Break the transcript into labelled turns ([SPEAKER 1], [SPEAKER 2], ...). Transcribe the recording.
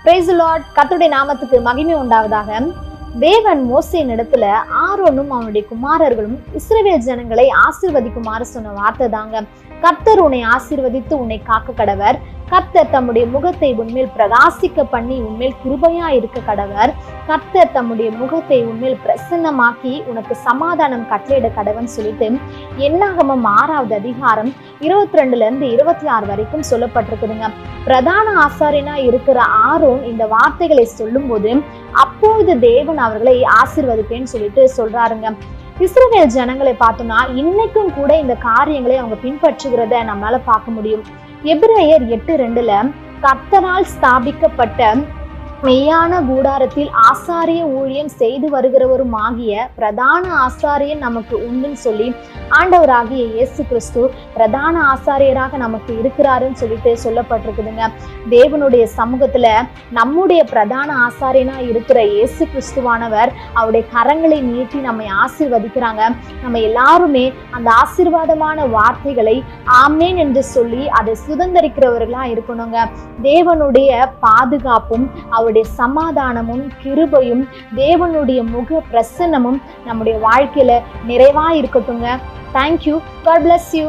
[SPEAKER 1] Praise the Lord. கர்த்தருடைய நாமத்துக்கு மகிமை உண்டாவதாக. தேவன் மோசேயின் இடத்துல ஆரோனும் அவனுடைய குமாரர்களும் இஸ்ரவேல் ஜனங்களை ஆசீர்வதிக்குமாறு சொன்ன வார்த்தை தாங்க. கர்த்தர் உன்னை ஆசீர்வதித்து உன்னை காக்க கடவர். கர்த்தர் தம்முடைய முகத்தை உன்மேல் பிரகாசிக்க பண்ணி உன்மேல் கிருபையா இருக்க கடவர். கர்த்தர் தம்முடைய முகத்தை உன்மேல் பிரசன்னமாக்கி உனக்கு சமாதானம் கட்டளையிட கடவன் சொல்லிட்டு என்னாகமம் 6வது அதிகாரம் 22 26 வரைக்கும் சொல்லப்பட்டிருக்குதுங்க. பிரதான ஆசாரியனா இருக்கிற ஆரோன் இந்த வார்த்தைகளை சொல்லும் போது அப்பொழுது தேவன் அவர்களை ஆசீர்வதிப்பேன்னு சொல்லிட்டு சொல்றாருங்க. இஸ்ரவேல் ஜனங்களை பார்த்தோம்னா இன்னைக்கும் கூட இந்த காரியங்களை அவங்க பின்பற்றுகிறத நம்மளால பார்க்க முடியும். எபிரேயர் 8:2 கர்த்தரால் ஸ்தாபிக்கப்பட்ட மெய்யான கூடாரத்தில் ஆசாரிய ஊழியம் செய்து வருகிறவரும் ஆகிய பிரதான ஆசாரியன் நமக்கு உண்டுன்னு சொல்லி ஆண்டவராகிய இயேசு கிறிஸ்து பிரதான ஆசாரியராக நமக்கு இருக்கிறாருன்னு சொல்லிட்டு சொல்லப்பட்டிருக்குதுங்க. தேவனுடைய சமூகத்துல நம்முடைய பிரதான ஆசாரியனா இருக்கிற இயேசு கிறிஸ்துவானவர் அவருடைய கரங்களை நீட்டி நம்மை ஆசீர்வதிக்கிறாங்க. நம்ம எல்லாருமே அந்த ஆசீர்வாதமான வார்த்தைகளை ஆமேன் என்று சொல்லி அதை சுதந்திரிக்கிறவர்களா இருக்கணுங்க. தேவனுடைய பாதுகாப்பும் அவருடைய சமாதானமும் கிருபையும் தேவனுடைய முக பிரசன்னமும் நம்முடைய வாழ்க்கையில நிறைவா இருக்கட்டுங்க. Thank you. God bless you.